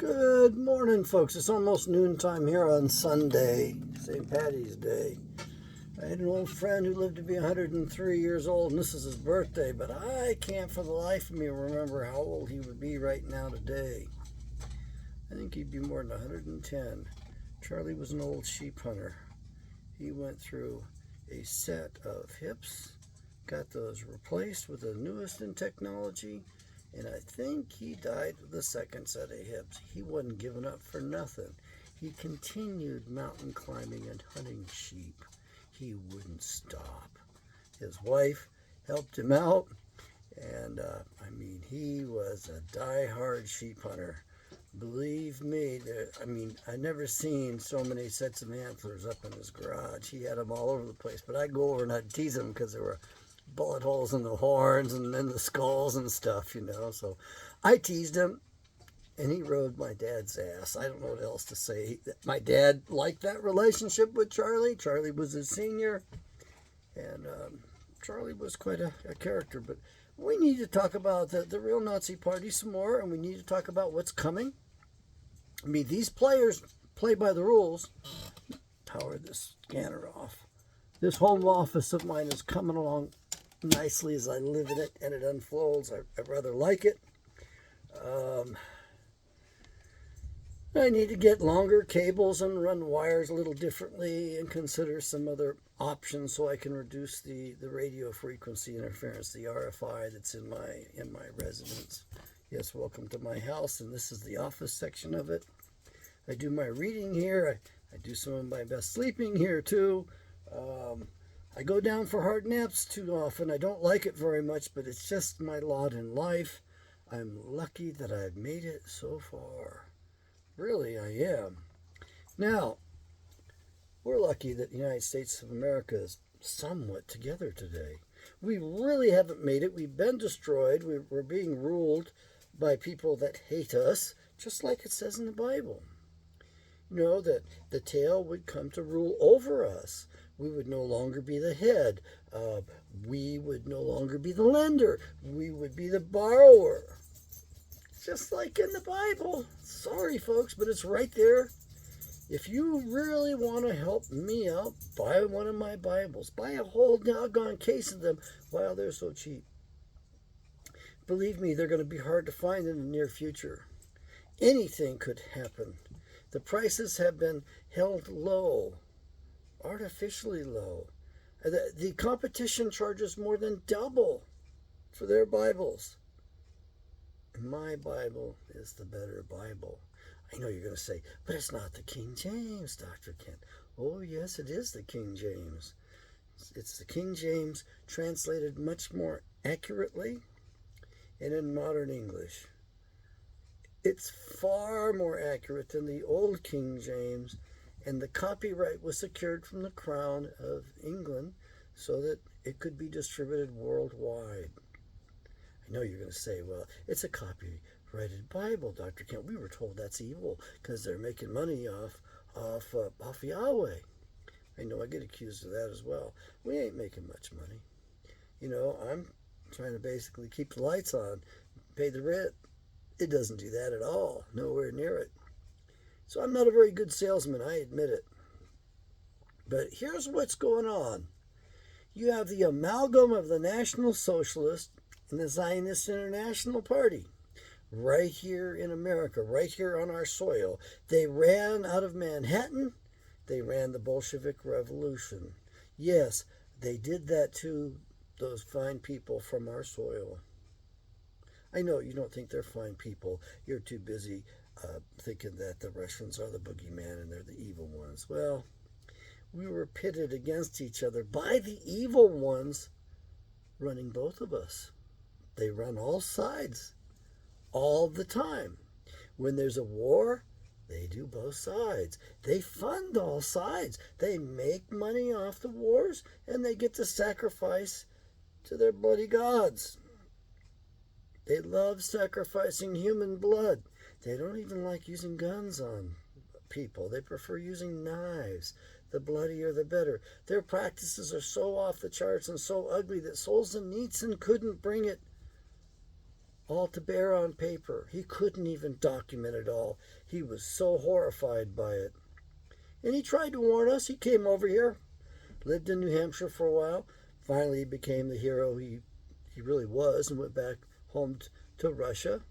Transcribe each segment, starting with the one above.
Good morning, folks. It's almost noontime here on Sunday, St. Patty's Day. I had an old friend who lived to be 103 years old, and this is his birthday, but I can't for the life of me remember how old he would be right now today. I think he'd be more than 110. Charlie was an old sheep hunter. He went through a set of hips, got those replaced with the newest in technology, and I think he died with the second set of hips. He wasn't giving up for nothing. He continued mountain climbing and hunting sheep. He wouldn't stop. His wife helped him out, and he was a die-hard sheep hunter. Believe me, I never seen so many sets of antlers up in his garage. He had them all over the place, but I'd go over and I'd tease him because there were bullet holes in the horns and in the skulls and stuff, So I teased him, and he rode my dad's ass. I don't know what else to say. My dad liked that relationship with Charlie. Charlie was his senior, and Charlie was quite a character. But we need to talk about the real Nazi Party some more, and we need to talk about what's coming. These players play by the rules. Power this scanner off. This home office of mine is coming along nicely as I live in it, and it unfolds. I rather like it. I need to get longer cables and run wires a little differently and consider some other options so I can reduce the radio frequency interference, the RFI that's in my residence. Yes, welcome to my house, and this is the office section of it. I do my reading here. I do some of my best sleeping here too. I go down for hard naps too often. I don't like it very much, but it's just my lot in life. I'm lucky that I've made it so far. Really, I am. Now, we're lucky that the United States of America is somewhat together today. We really haven't made it. We've been destroyed. We're being ruled by people that hate us, just like it says in the Bible. That the tail would come to rule over us. We would no longer be the head. We would no longer be the lender. We would be the borrower. Just like in the Bible. Sorry, folks, but it's right there. If you really want to help me out, buy one of my Bibles. Buy a whole doggone case of them while they're so cheap. Believe me, they're going to be hard to find in the near future. Anything could happen. The prices have been held low, artificially low. The competition charges more than double for their Bibles. My Bible is the better Bible. I know you're going to say, but it's not the King James, Dr. Kent. Oh, yes, it is the King James. It's the King James translated much more accurately and in modern English. It's far more accurate than the old King James, and the copyright was secured from the Crown of England so that it could be distributed worldwide. I know you're going to say, well, it's a copyrighted Bible, Dr. Kent. We were told that's evil because they're making money off Yahweh. I know I get accused of that as well. We ain't making much money. I'm trying to basically keep the lights on, pay the rent. It doesn't do that at all, nowhere near it. So I'm not a very good salesman, I admit it. But here's what's going on. You have the amalgam of the National Socialist and the Zionist International Party right here in America, right here on our soil. They ran out of Manhattan. They ran the Bolshevik Revolution. Yes, they did that to those fine people from our soil. I know you don't think they're fine people. You're too busy thinking that the Russians are the boogeyman and they're the evil ones. Well, we were pitted against each other by the evil ones running both of us. They run all sides all the time. When there's a war, they do both sides. They fund all sides. They make money off the wars, and they get to sacrifice to their bloody gods. They love sacrificing human blood. They don't even like using guns on people. They prefer using knives. The bloodier, the better. Their practices are so off the charts and so ugly that Solzhenitsyn couldn't bring it all to bear on paper. He couldn't even document it all. He was so horrified by it. And he tried to warn us. He came over here, lived in New Hampshire for a while. Finally, he became the hero he really was and went back home to Russia.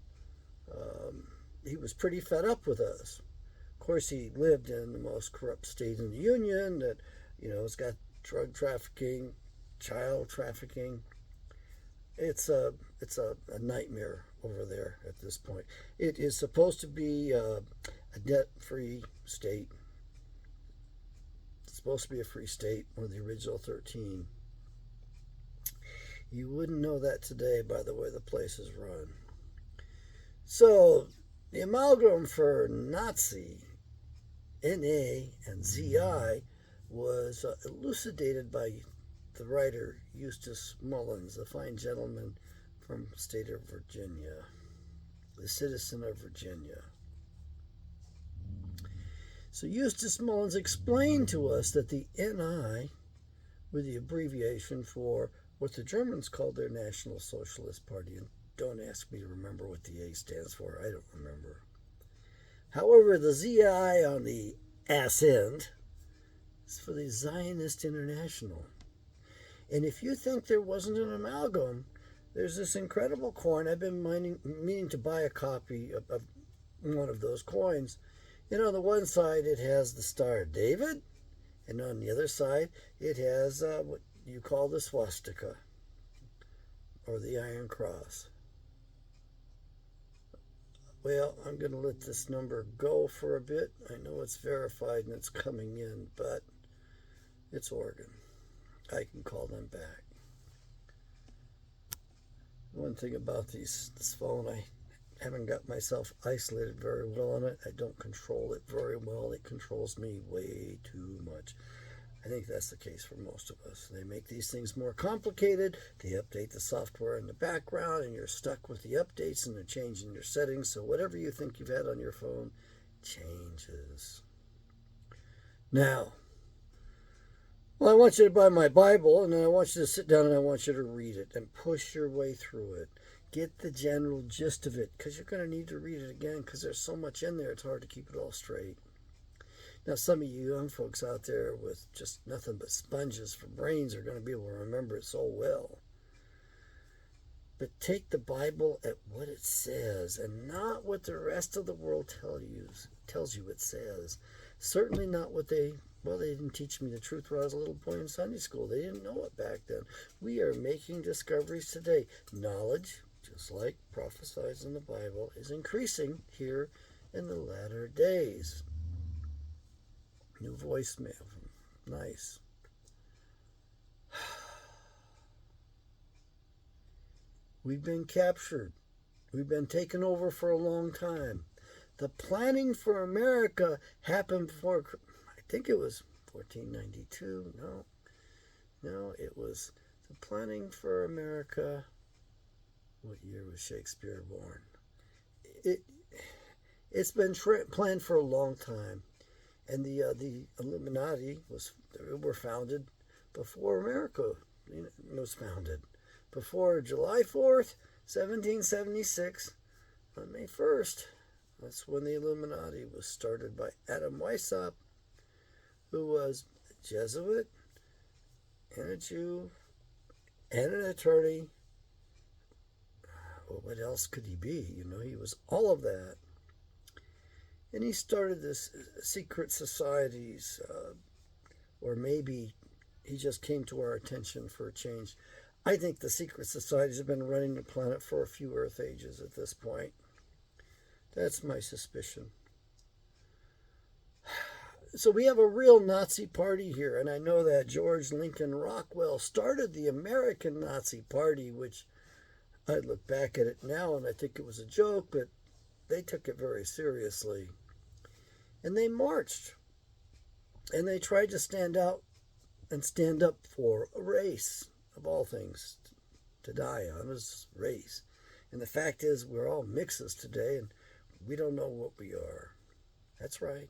He was pretty fed up with us. Of course, he lived in the most corrupt state in the Union that, has got drug trafficking, child trafficking. It's a nightmare over there at this point. It is supposed to be a debt-free state. It's supposed to be a free state, one of the original 13. You wouldn't know that today by the way the place is run. So, the amalgam for Nazi, NA, and ZI was elucidated by the writer Eustace Mullins, a fine gentleman from the state of Virginia, the citizen of Virginia. So Eustace Mullins explained to us that the NI were the abbreviation for what the Germans called their National Socialist Party. And don't ask me to remember what the A stands for. I don't remember. However, the ZI on the ass end is for the Zionist International. And if you think there wasn't an amalgam, there's this incredible coin. I've been meaning to buy a copy of one of those coins. On the one side, it has the Star of David, and on the other side, it has what you call the swastika, or the Iron Cross. Well, I'm going to let this number go for a bit. I know it's verified and it's coming in, but it's Oregon. I can call them back. One thing about this phone, I haven't got myself isolated very well on it. I don't control it very well. It controls me way too much. I think that's the case for most of us. They make these things more complicated. They update the software in the background, and you're stuck with the updates, and they're changing your settings. So whatever you think you've had on your phone changes. Now, I want you to buy my Bible, and then I want you to sit down and I want you to read it and push your way through it. Get the general gist of it, because you're going to need to read it again, because there's so much in there, it's hard to keep it all straight. Now, some of you young folks out there with just nothing but sponges for brains are going to be able to remember it so well. But take the Bible at what it says and not what the rest of the world tells you it says. Certainly not what they didn't teach me the truth when I was a little boy in Sunday school. They didn't know it back then. We are making discoveries today. Knowledge, just like prophesied in the Bible, is increasing here in the latter days. New voicemail. Nice. We've been captured. We've been taken over for a long time. The planning for America happened before, I think it was 1492. No, it was the planning for America. What year was Shakespeare born? It's been planned for a long time. And the Illuminati were founded before America was founded. Before July 4th, 1776, on May 1st, that's when the Illuminati was started by Adam Weishaupt, who was a Jesuit and a Jew and an attorney. Well, what else could he be? He was all of that. And he started this secret societies, or maybe he just came to our attention for a change. I think the secret societies have been running the planet for a few Earth ages at this point. That's my suspicion. So we have a real Nazi party here, and I know that George Lincoln Rockwell started the American Nazi Party, which I look back at it now and I think it was a joke, but they took it very seriously. And they marched. And they tried to stand out and stand up for a race, of all things, to die on is race. And the fact is, we're all mixes today, and we don't know what we are. That's right.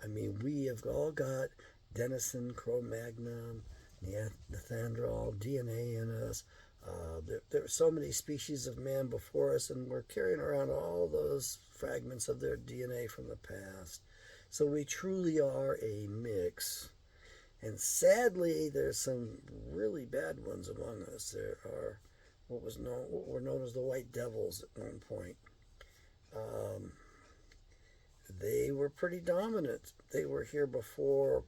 I mean, we have all got adenosine, Cro-Magnon, Neanderthal DNA in us. There are so many species of man before us, and we're carrying around all those fragments of their DNA from the past. So we truly are a mix. And sadly, there's some really bad ones among us. There are what were known as the white devils at one point. Um, they were pretty dominant. They were here before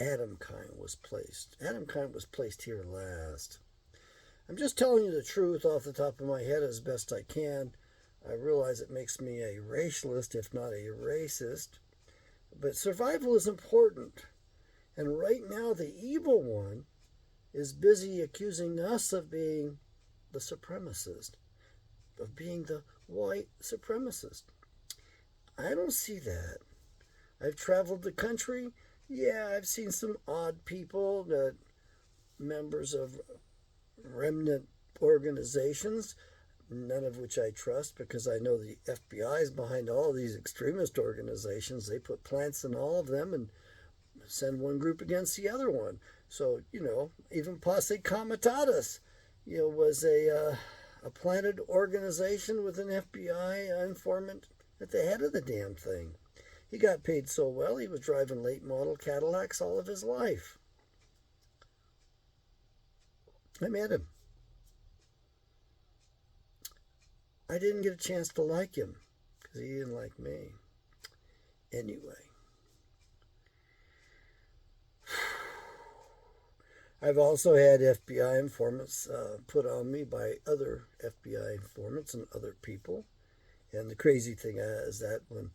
Adamkind was placed. Adamkind was placed here last. I'm just telling you the truth off the top of my head as best I can. I realize it makes me a racialist, if not a racist. But survival is important. And right now, the evil one is busy accusing us of being the supremacist, of being the white supremacist. I don't see that. I've traveled the country. Yeah, I've seen some odd people, that members of remnant organizations, none of which I trust because I know the FBI is behind all of these extremist organizations. They put plants in all of them and send one group against the other one. So, even Posse Comitatus, was a planted organization with an FBI informant at the head of the damn thing. He got paid so well, he was driving late model Cadillacs all of his life. I met him. I didn't get a chance to like him because he didn't like me. Anyway. I've also had FBI informants put on me by other FBI informants and other people. And the crazy thing is that when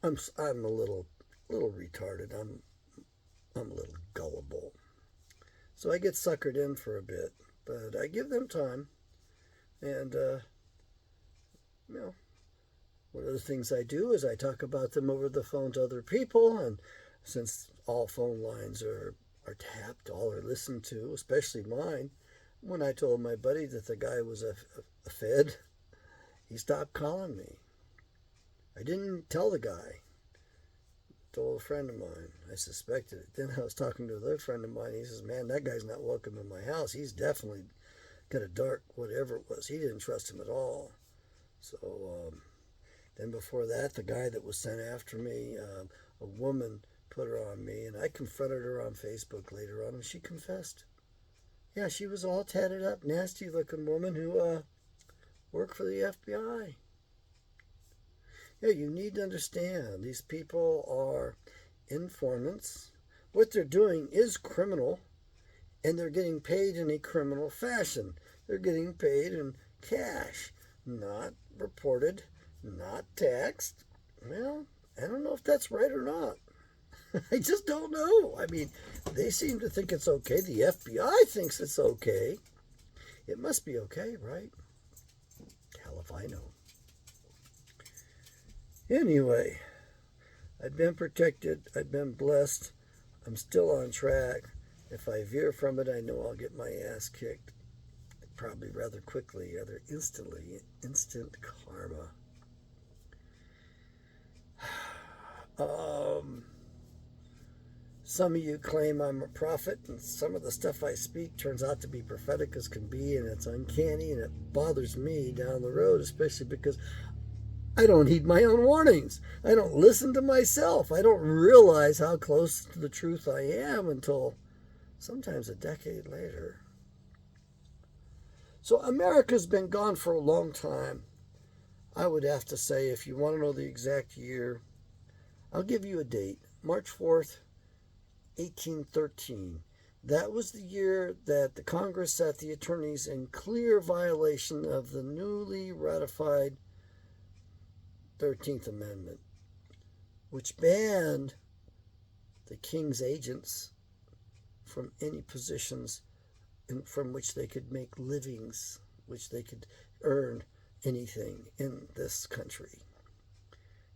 I'm a little retarded, I'm a little gullible. So I get suckered in for a bit, but I give them time. And, one of the things I do is I talk about them over the phone to other people. And since all phone lines are tapped, all are listened to, especially mine, when I told my buddy that the guy was a Fed, he stopped calling me. I didn't tell the guy. Told a friend of mine. I suspected it. Then I was talking to another friend of mine. He says, man, that guy's not welcome in my house. He's definitely got a dark whatever it was. He didn't trust him at all. So then before that, the guy that was sent after me, a woman put her on me, and I confronted her on Facebook later on, and she confessed. Yeah, she was all tatted up, nasty-looking woman who worked for the FBI. Yeah, you need to understand, these people are informants. What they're doing is criminal, and they're getting paid in a criminal fashion. They're getting paid in cash, not reported, not taxed. Well, I don't know if that's right or not. I just don't know. I mean, they seem to think it's okay. The FBI thinks it's okay. It must be okay, right? Hell if I know. Anyway, I've been protected. I've been blessed. I'm still on track. If I veer from it, I know I'll get my ass kicked. Probably rather quickly, rather instantly. Instant karma. Some of you claim I'm a prophet, and some of the stuff I speak turns out to be prophetic as can be, and it's uncanny, and it bothers me down the road, especially because I don't heed my own warnings. I don't listen to myself. I don't realize how close to the truth I am until sometimes a decade later. So America's been gone for a long time. I would have to say, if you want to know the exact year, I'll give you a date. March 4th, 1813. That was the year that the Congress set the attorneys in clear violation of the newly ratified 13th Amendment, which banned the king's agents from any positions from which they could make livings, which they could earn anything in this country.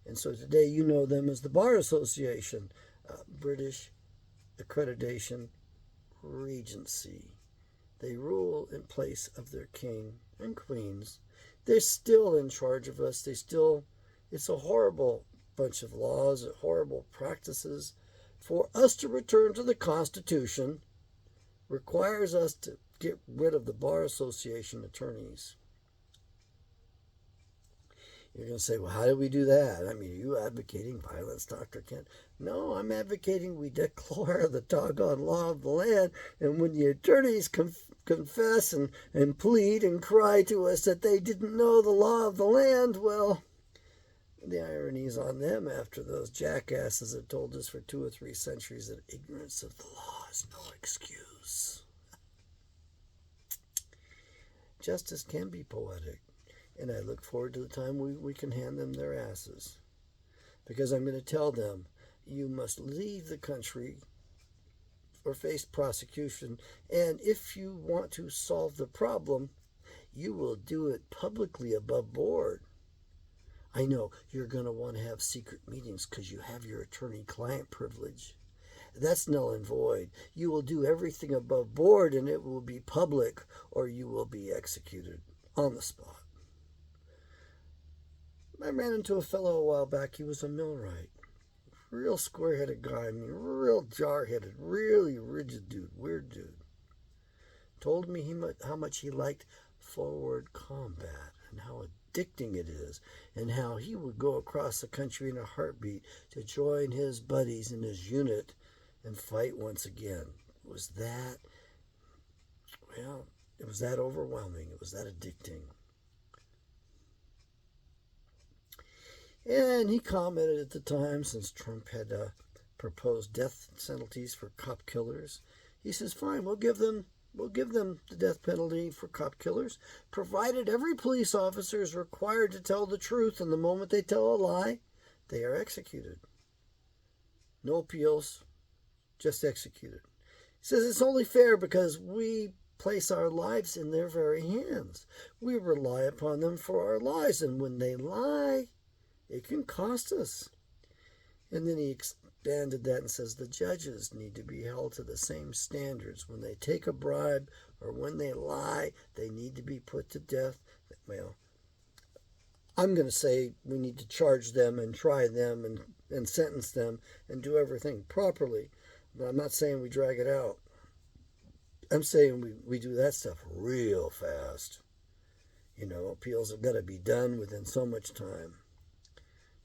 And so today you know them as the Bar Association, British Accreditation Regency. They rule in place of their king and queens. They're still in charge of us. It's a horrible bunch of laws, horrible practices. For us to return to the Constitution requires us to get rid of the Bar Association attorneys. You're going to say, well, how do we do that? I mean, are you advocating violence, Dr. Kent? No, I'm advocating we declare the doggone law of the land, and when the attorneys confess and plead and cry to us that they didn't know the law of the land, well, the irony's on them after those jackasses have told us for 2 or 3 centuries that ignorance of the law is no excuse. Justice can be poetic, and I look forward to the time we can hand them their asses. Because I'm going to tell them, you must leave the country or face prosecution, and if you want to solve the problem, you will do it publicly above board. I know you're going to want to have secret meetings because you have your attorney-client privilege. That's null and void. You will do everything above board and it will be public, or you will be executed on the spot. I ran into a fellow a while back. He was a millwright. Real square-headed guy. I mean, real jar-headed, really rigid dude, weird dude. Told me how much he liked forward combat and how addicting it is, and how he would go across the country in a heartbeat to join his buddies in his unit and fight once again. It was that overwhelming. It was that addicting. And he commented at the time, since Trump had proposed death penalties for cop killers, he says, fine, we'll give them the death penalty for cop killers, provided every police officer is required to tell the truth, and the moment they tell a lie, they are executed. No appeals, just executed. He says it's only fair because we place our lives in their very hands. We rely upon them for our lives, and when they lie, it can cost us. And then he expanded that and says the judges need to be held to the same standards. When they take a bribe or when they lie, they need to be put to death. Well, I'm going to say we need to charge them and try them and sentence them and do everything properly. But I'm not saying we drag it out. I'm saying we do that stuff real fast. Appeals have got to be done within so much time.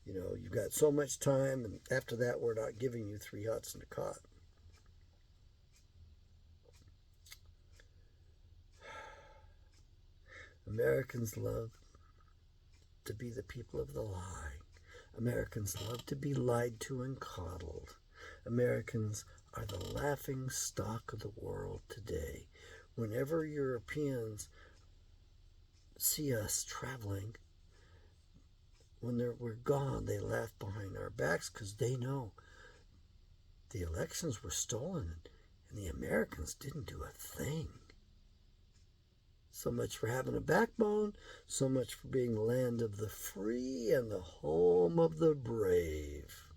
You've got so much time, and after that, we're not giving you 3 huts and a cot. Americans love to be the people of the lie. Americans love to be lied to and coddled. Americans are the laughing stock of the world today. Whenever Europeans see us traveling, when we're gone, they laugh behind our backs because they know the elections were stolen and the Americans didn't do a thing. So much for having a backbone, so much for being the land of the free and the home of the brave.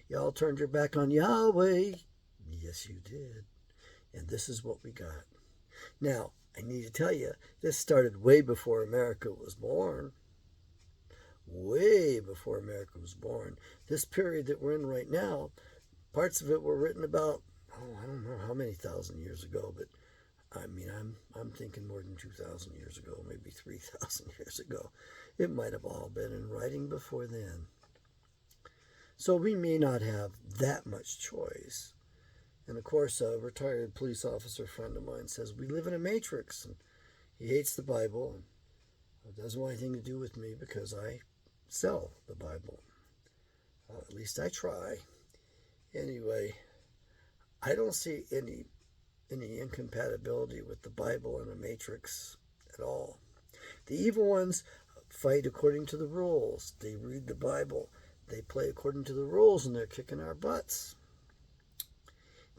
Y'all turned your back on Yahweh. Yes, you did. And this is what we got. Now, I need to tell you, this started way before America was born. Way before America was born. This period that we're in right now, parts of it were written about, I don't know how many thousand years ago, but I mean, I'm thinking more than 2,000 years ago, maybe 3,000 years ago. It might have all been in writing before then. So we may not have that much choice. And of course, a retired police officer friend of mine says, we live in a matrix, and he hates the Bible, and it doesn't want anything to do with me because I sell the Bible. At least I try. Anyway, I don't see any incompatibility with the Bible and a matrix at all. The evil ones fight according to the rules. They read the Bible. They play according to the rules, and they're kicking our butts.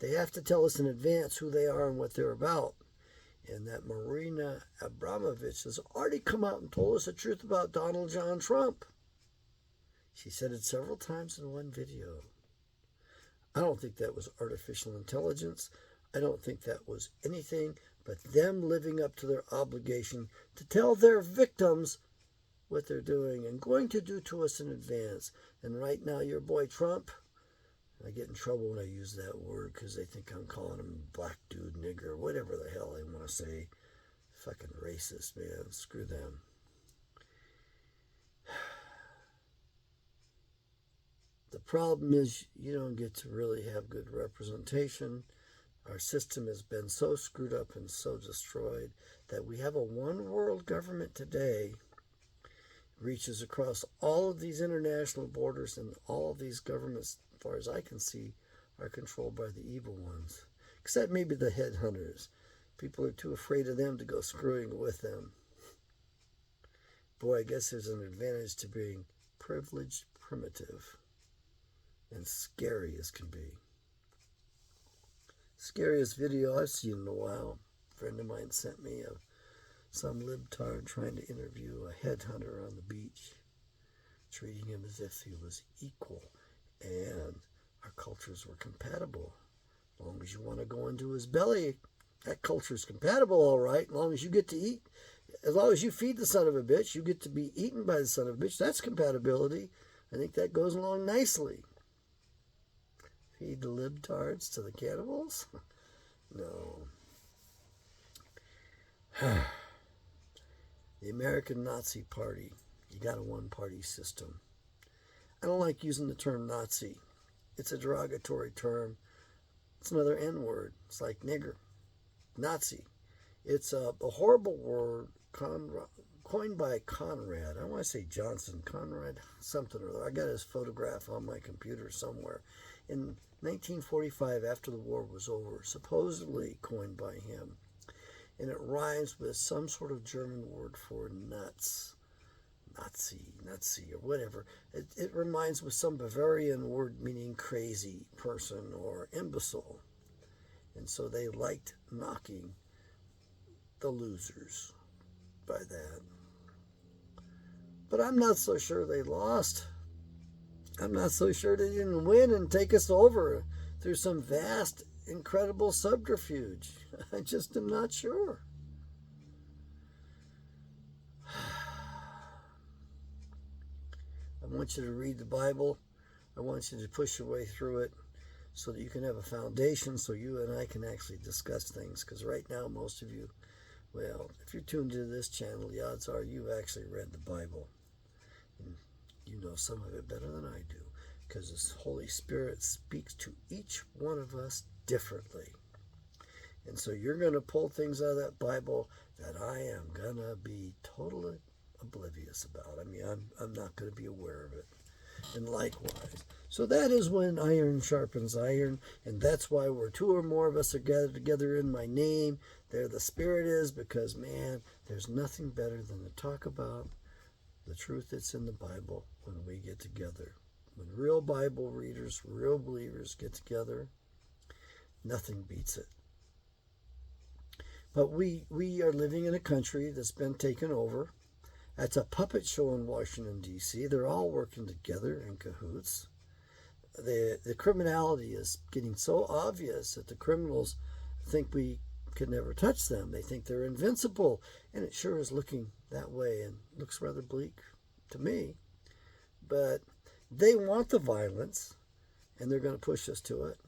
They have to tell us in advance who they are and what they're about. And that Marina Abramovich has already come out and told us the truth about Donald John Trump. She said it several times in one video. I don't think that was artificial intelligence. I don't think that was anything but them living up to their obligation to tell their victims what they're doing and going to do to us in advance. And right now, your boy Trump, I get in trouble when I use that word because they think I'm calling them black dude, nigger, whatever the hell they want to say. Fucking racist, man. Screw them. The problem is you don't get to really have good representation. Our system has been so screwed up and so destroyed that we have a one world government today, reaches across all of these international borders, and all of these governments, as far as I can see, are controlled by the evil ones. Except maybe the headhunters. People are too afraid of them to go screwing with them. Boy, I guess there's an advantage to being privileged, primitive, and scary as can be. Scariest video I've seen in a while. A friend of mine sent me of some libtard trying to interview a headhunter on the beach, treating him as if he was equal and our cultures were compatible. As long as you want to go into his belly, that culture's compatible, all right. As long as you get to eat, as long as you feed the son of a bitch, you get to be eaten by the son of a bitch. That's compatibility. I think that goes along nicely. Feed the libtards to the cannibals? No. The American Nazi Party. You got a one-party system. I don't like using the term Nazi. It's a derogatory term. It's another N-word. It's like nigger. Nazi. It's a horrible word coined by Conrad. I want to say Johnson. Conrad something or other. I got his photograph on my computer somewhere. In 1945, after the war was over, supposedly coined by him. And it rhymes with some sort of German word for nuts. Nazi, or whatever. It reminds with some Bavarian word meaning crazy person or imbecile. And so they liked mocking the losers by that. But I'm not so sure they lost. I'm not so sure they didn't win and take us over through some vast, incredible subterfuge. I just am not sure. I want you to read the Bible. I want you to push your way through it so that you can have a foundation so you and I can actually discuss things. Because right now, most of you, well, if you're tuned into this channel, the odds are you've actually read the Bible. And you know some of it better than I do. Because the Holy Spirit speaks to each one of us differently. And so you're going to pull things out of that Bible that I am going to be totally oblivious about. I mean, I'm not going to be aware of it. And likewise. So that is when iron sharpens iron, and that's why where two or more of us are gathered together in my name, there the Spirit is, because, man, there's nothing better than to talk about the truth that's in the Bible when we get together. When real Bible readers, real believers get together, nothing beats it. But we are living in a country that's been taken over. That's a puppet show in Washington, D.C. They're all working together in cahoots. The criminality is getting so obvious that the criminals think we could never touch them. They think they're invincible. And it sure is looking that way and looks rather bleak to me. But they want the violence, and they're going to push us to it.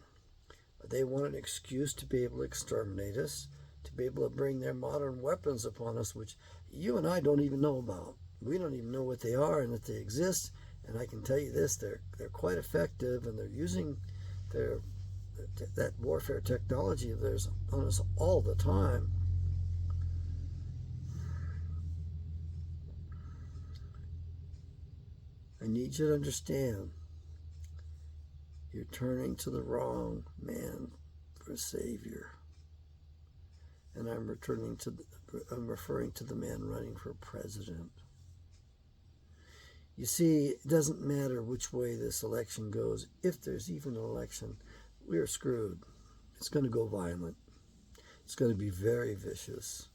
They want an excuse to be able to exterminate us, to be able to bring their modern weapons upon us, which you and I don't even know about. We don't even know what they are and that they exist. And I can tell you this, they're quite effective, and they're using that warfare technology of theirs on us all the time. I need you to understand, you're turning to the wrong man for a savior. And I'm referring to the man running for president. You see, it doesn't matter which way this election goes. If there's even an election, we're screwed. It's going to go violent. It's going to be very vicious.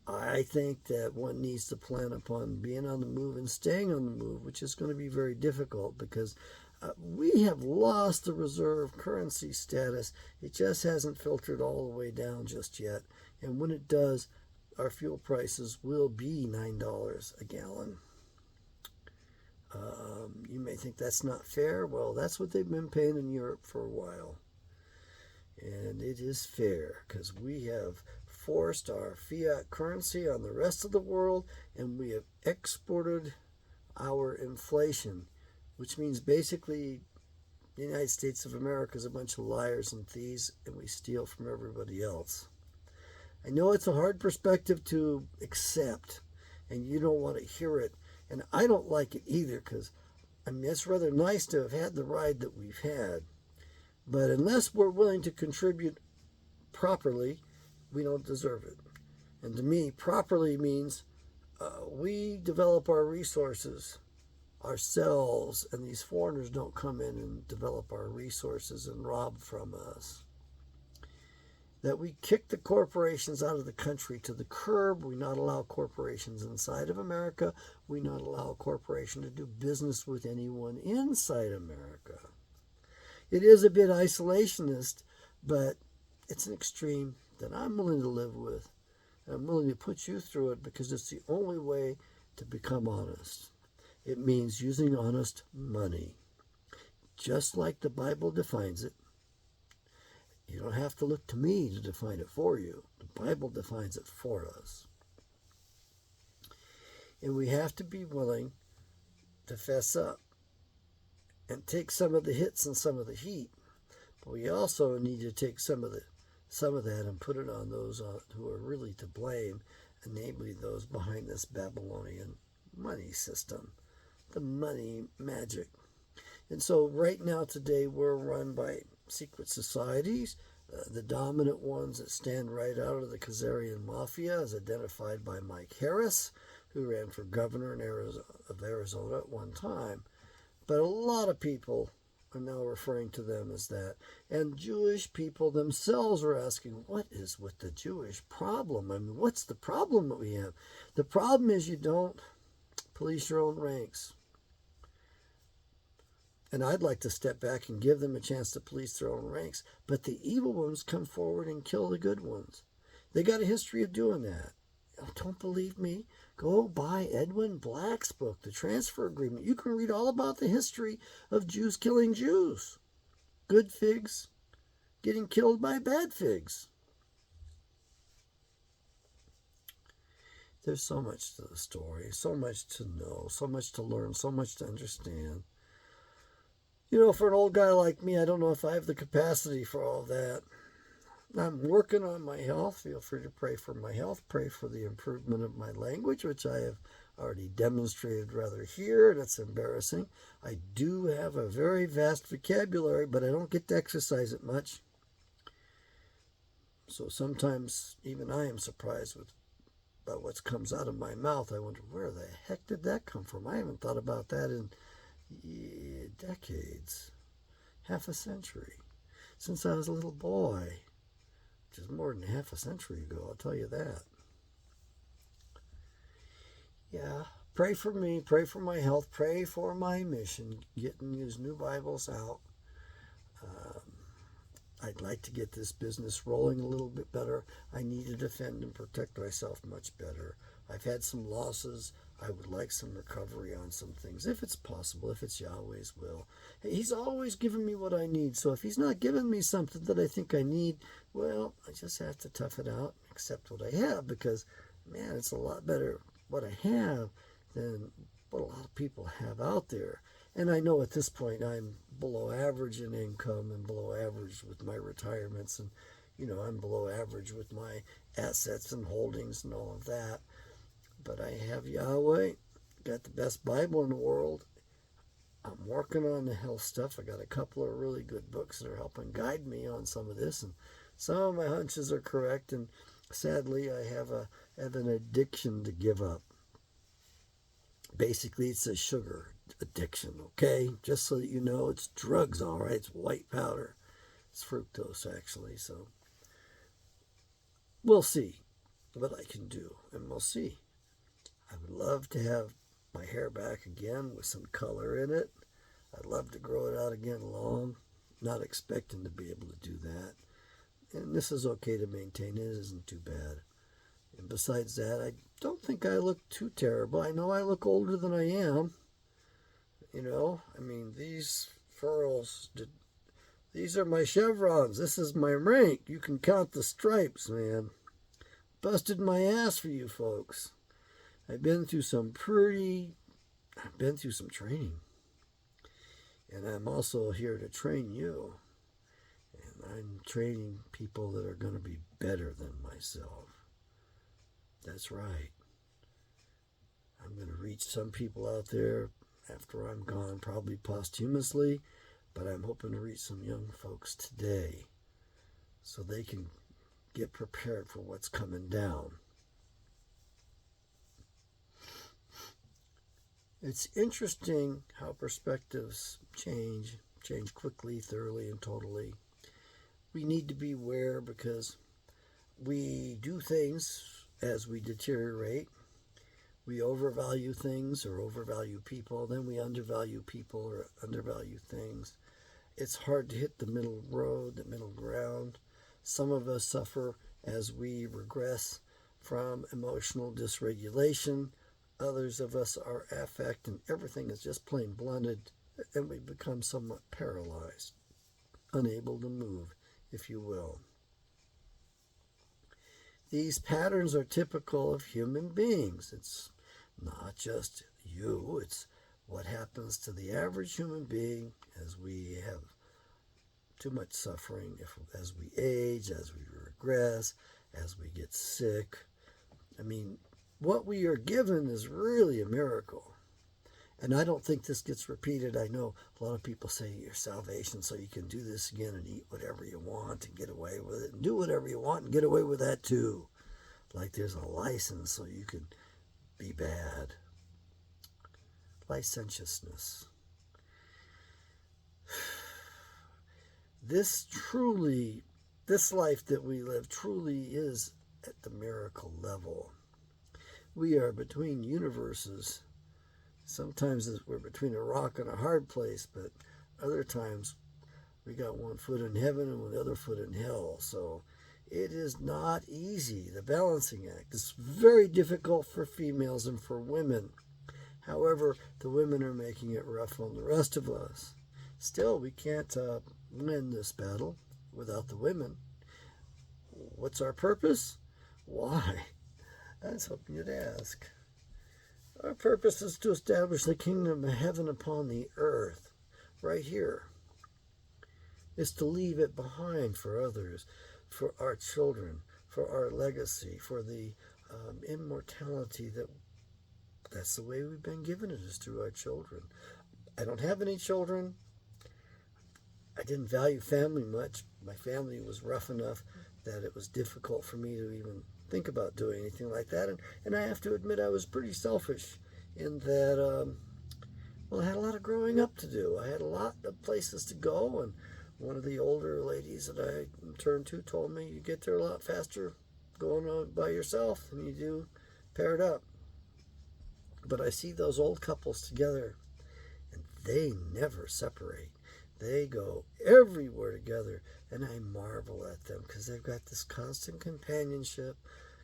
I think that one needs to plan upon being on the move and staying on the move, which is going to be very difficult because we have lost the reserve currency status. It just hasn't filtered all the way down just yet. And when it does, our fuel prices will be $9 a gallon. You may think that's not fair. Well, that's what they've been paying in Europe for a while. And it is fair because we have forced our fiat currency on the rest of the world and we have exported our inflation, which means basically the United States of America is a bunch of liars and thieves and we steal from everybody else. I know it's a hard perspective to accept and you don't want to hear it. And I don't like it either because, I mean, it's rather nice to have had the ride that we've had. But unless we're willing to contribute properly, we don't deserve it. And to me, properly means we develop our resources ourselves, and these foreigners don't come in and develop our resources and rob from us. That we kick the corporations out of the country to the curb. We not allow corporations inside of America. We not allow a corporation to do business with anyone inside America. It is a bit isolationist, but it's an extreme that I'm willing to live with. And I'm willing to put you through it because it's the only way to become honest. It means using honest money, just like the Bible defines it. You don't have to look to me to define it for you. The Bible defines it for us. And we have to be willing to fess up and take some of the hits and some of the heat. But we also need to take some of that and put it on those who are really to blame, and namely those behind this Babylonian money system, the money magic. And so right now today we're run by secret societies, the dominant ones that stand right out of the Khazarian Mafia, as identified by Mike Harris, who ran for governor of Arizona at one time. But a lot of people are now referring to them as that. And Jewish people themselves are asking, what is with the Jewish problem? I mean, what's the problem that we have? The problem is you don't police your own ranks. And I'd like to step back and give them a chance to police their own ranks. But the evil ones come forward and kill the good ones. They got a history of doing that. Don't believe me? Go buy Edwin Black's book, The Transfer Agreement. You can read all about the history of Jews killing Jews. Good figs getting killed by bad figs. There's so much to the story, so much to know, so much to learn, so much to understand. You know, for an old guy like me, I don't know if I have the capacity for all that. I'm working on my health. Feel free to pray for my health. Pray for the improvement of my language, which I have already demonstrated rather here, and it's embarrassing. I do have a very vast vocabulary, but I don't get to exercise it much. So sometimes even I am surprised about what comes out of my mouth. I wonder, where the heck did that come from? I haven't thought about that in decades, half a century, since I was a little boy. Which is more than half a century ago, I'll tell you that. Yeah, pray for me, pray for my health, pray for my mission, getting these new Bibles out. I'd like to get this business rolling a little bit better. I need to defend and protect myself much better. I've had some losses. I would like some recovery on some things, if it's possible, if it's Yahweh's will. He's always given me what I need, so if he's not giving me something that I think I need, well, I just have to tough it out and accept what I have, because, man, it's a lot better what I have than what a lot of people have out there. And I know at this point I'm below average in income and below average with my retirements, and, you know, I'm below average with my assets and holdings and all of that. But I have Yahweh, got the best Bible in the world. I'm working on the health stuff. I got a couple of really good books that are helping guide me on some of this, and some of my hunches are correct, and sadly I have an addiction to give up. Basically, it's a sugar addiction, okay? Just so that you know, it's drugs, all right? It's white powder. It's fructose, actually, so we'll see what I can do, and we'll see. I would love to have my hair back again with some color in it. I'd love to grow it out again long. Not expecting to be able to do that. And this is okay to maintain. It isn't too bad. And besides that, I don't think I look too terrible. I know I look older than I am. I mean, these furrows, these are my chevrons. This is my rank. You can count the stripes, man. Busted my ass for you folks. I've been through some training. And I'm also here to train you. And I'm training people that are going to be better than myself. That's right. I'm going to reach some people out there after I'm gone, probably posthumously, but I'm hoping to reach some young folks today so they can get prepared for what's coming down. It's interesting how perspectives change quickly, thoroughly, and totally. We need to be aware because we do things as we deteriorate. We overvalue things or overvalue people, then we undervalue people or undervalue things. It's hard to hit the middle road, the middle ground. Some of us suffer as we regress from emotional dysregulation. Others of us are affect and everything is just plain blunted, and we become somewhat paralyzed, unable to move, if you will. These patterns are typical of human beings. It's not just you, it's what happens to the average human being as we have too much suffering, as we age, as we regress, as we get sick. I mean, what we are given is really a miracle. And I don't think this gets repeated. I know a lot of people say your salvation so you can do this again and eat whatever you want and get away with it and do whatever you want and get away with that too. Like there's a license so you can be bad. Licentiousness. This life that we live truly is at the miracle level. We are between universes. Sometimes we're between a rock and a hard place, but other times we got one foot in heaven and one other foot in hell. So it is not easy, the balancing act. It's very difficult for females and for women. However, the women are making it rough on the rest of us. Still, we can't win this battle without the women. What's our purpose? Why? I was hoping you'd ask. Our purpose is to establish the kingdom of heaven upon the earth, right here. It's to leave it behind for others, for our children, for our legacy, for the immortality that's the way we've been given it, is through our children. I don't have any children. I didn't value family much. My family was rough enough that it was difficult for me to even think about doing anything like that. And I have to admit I was pretty selfish in that, I had a lot of growing up to do. I had a lot of places to go, and one of the older ladies that I turned to told me you get there a lot faster going on by yourself than you do paired up. But I see those old couples together, and they never separate. They go everywhere together, and I marvel at them because they've got this constant companionship,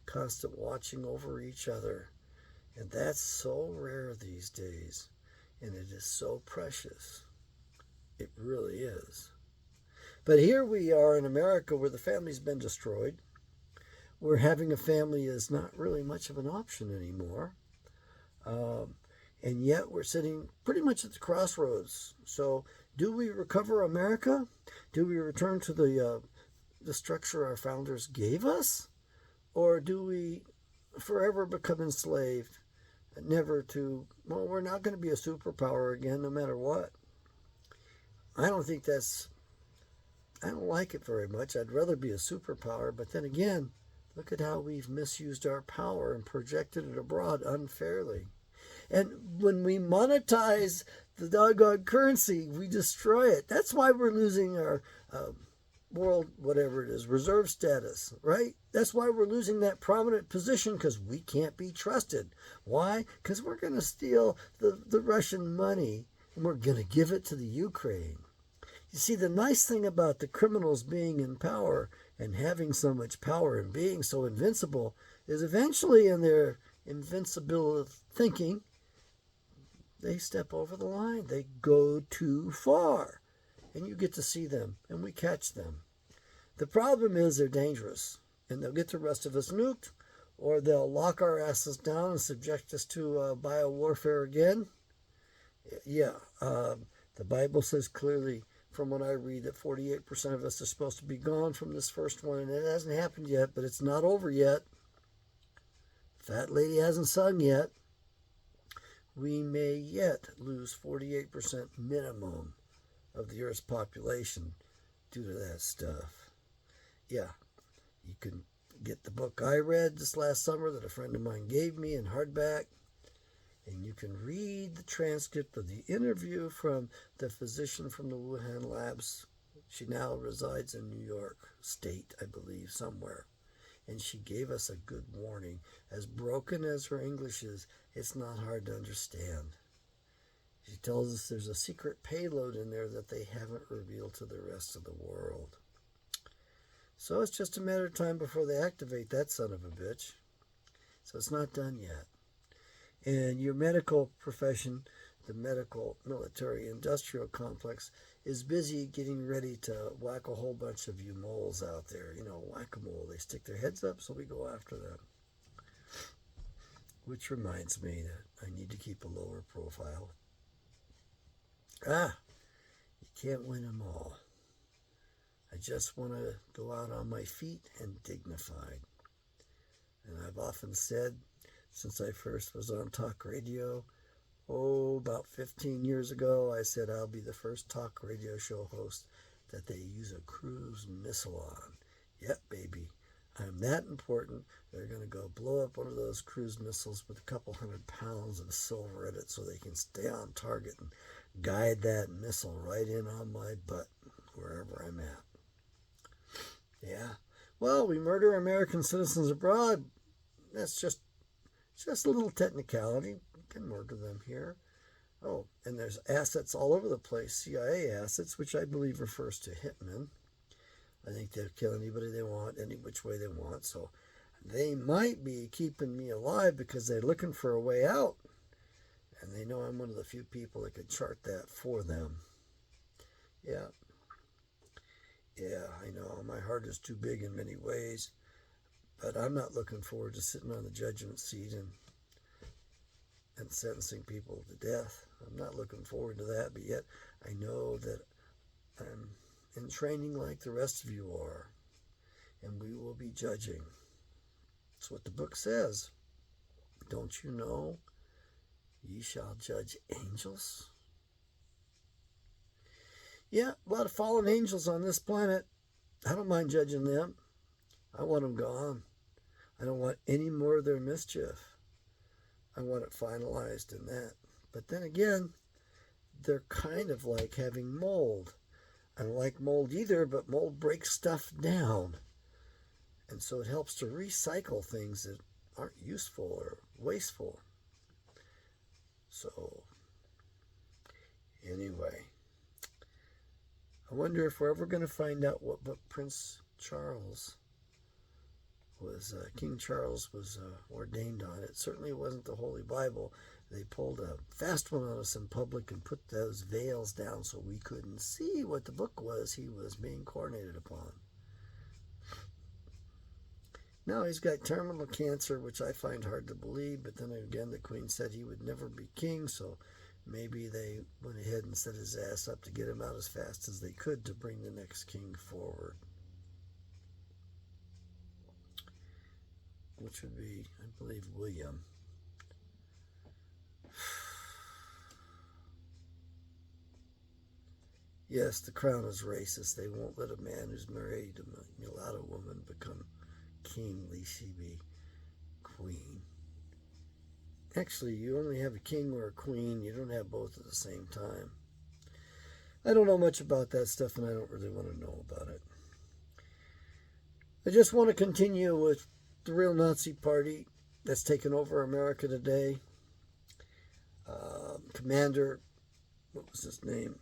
constant watching over each other. And that's so rare these days, and it is so precious. It really is. But here we are in America where the family's been destroyed, where having a family is not really much of an option anymore. And yet we're sitting pretty much at the crossroads. So do we recover America? Do we return to the structure our founders gave us? Or do we forever become enslaved, never to, we're not going to be a superpower again no matter what? I don't like it very much. I'd rather be a superpower, but then again, look at how we've misused our power and projected it abroad unfairly. And when we monetize the doggone currency, we destroy it. That's why we're losing our world, whatever it is, reserve status, right? That's why we're losing that prominent position, because we can't be trusted. Why? Because we're going to steal the Russian money and we're going to give it to the Ukraine. You see, the nice thing about the criminals being in power and having so much power and being so invincible is eventually in their invincible thinking, they step over the line. They go too far. And you get to see them, and we catch them. The problem is they're dangerous, and they'll get the rest of us nuked, or they'll lock our asses down and subject us to biowarfare again. Yeah, the Bible says clearly from what I read that 48% of us are supposed to be gone from this first one, and it hasn't happened yet, but it's not over yet. Fat lady hasn't sung yet. We may yet lose 48% minimum of the Earth's population due to that stuff. Yeah, you can get the book I read this last summer that a friend of mine gave me in hardback, and you can read the transcript of the interview from the physician from the Wuhan labs. She now resides in New York State, I believe, somewhere. And she gave us a good warning. As broken as her English is, it's not hard to understand. She tells us there's a secret payload in there that they haven't revealed to the rest of the world. So it's just a matter of time before they activate that son of a bitch. So it's not done yet. And your medical profession, the medical, military, industrial complex, is busy getting ready to whack a whole bunch of you moles out there. You know, whack-a-mole. They stick their heads up, so we go after them. Which reminds me that I need to keep a lower profile. You can't win them all. I just want to go out on my feet and dignified. And I've often said, since I first was on talk radio, about 15 years ago, I said I'll be the first talk radio show host that they use a cruise missile on. Yep, baby. I'm that important. They're going to go blow up one of those cruise missiles with a couple 100 pounds of silver in it so they can stay on target and guide that missile right in on my butt, wherever I'm at. Yeah. Well, we murder American citizens abroad. That's just a little technicality. We can murder them here. Oh, and there's assets all over the place, CIA assets, which I believe refers to hitmen. I think they'll kill anybody they want, any which way they want. So they might be keeping me alive because they're looking for a way out. And they know I'm one of the few people that could chart that for them. Yeah. Yeah, I know. My heart is too big in many ways. But I'm not looking forward to sitting on the judgment seat and sentencing people to death. I'm not looking forward to that, but yet I know that I'm in training like the rest of you are, and we will be judging. That's what the book says. Don't you know? Ye shall judge angels. Yeah, a lot of fallen angels on this planet. I don't mind judging them. I want them gone. I don't want any more of their mischief. I want it finalized in that. But then again, they're kind of like having mold. I don't like mold either, but mold breaks stuff down. And so it helps to recycle things that aren't useful or wasteful. So, anyway, I wonder if we're ever going to find out what book Prince Charles was, King Charles was ordained on. It certainly wasn't the Holy Bible. They pulled a fast one on us in public and put those veils down so we couldn't see what the book was he was being coronated upon. Now he's got terminal cancer, which I find hard to believe, but then again, the Queen said he would never be king, so maybe they went ahead and set his ass up to get him out as fast as they could to bring the next king forward. Which would be, I believe, William. Yes, the crown is racist. They won't let a man who's married to a mulatto woman become king, lest she be queen. Actually, you only have a king or a queen. You don't have both at the same time. I don't know much about that stuff, and I don't really want to know about it. I just want to continue with the real Nazi party that's taken over America today. Commander, what was his name?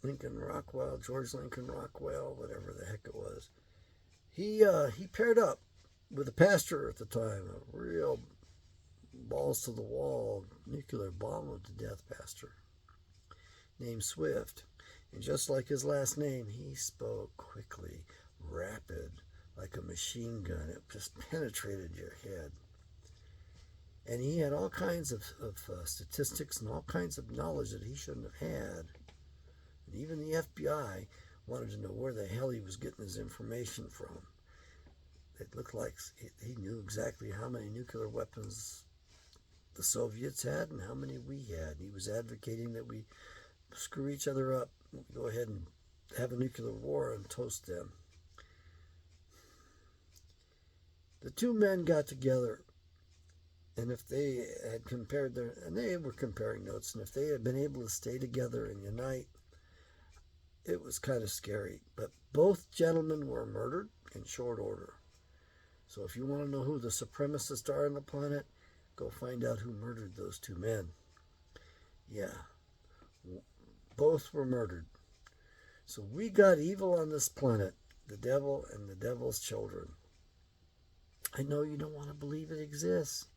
Lincoln Rockwell, George Lincoln Rockwell, whatever the heck it was. He paired up with a pastor at the time, a real balls to the wall, nuclear bomb to death pastor named Swift. And just like his last name, he spoke quickly, rapid, like a machine gun. It just penetrated your head. And he had all kinds of statistics and all kinds of knowledge that he shouldn't have had. And even the FBI wanted to know where the hell he was getting his information from. It looked like he knew exactly how many nuclear weapons the Soviets had and how many we had. He was advocating that we screw each other up, go ahead and have a nuclear war and toast them. The two men got together, and if they had compared and they were comparing notes, and if they had been able to stay together and unite, it was kind of scary. But both gentlemen were murdered in short order. So if you want to know who the supremacists are on the planet, go find out who murdered those two men. Yeah, both were murdered. So we got evil on this planet, the devil and the devil's children. I know you don't want to believe it exists,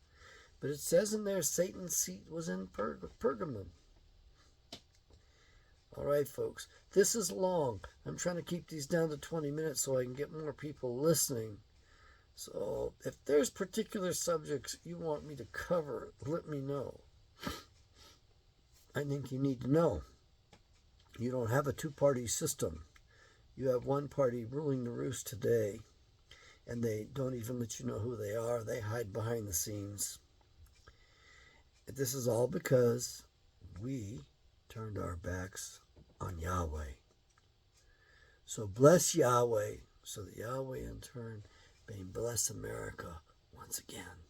but it says in there Satan's seat was in Pergamum. All right, folks, this is long. I'm trying to keep these down to 20 minutes so I can get more people listening. So if there's particular subjects you want me to cover, let me know. I think you need to know. You don't have a two-party system. You have one party ruling the roost today, and they don't even let you know who they are. They hide behind the scenes. This is all because we turned our backs on Yahweh. So bless Yahweh, so that Yahweh in turn may bless America once again.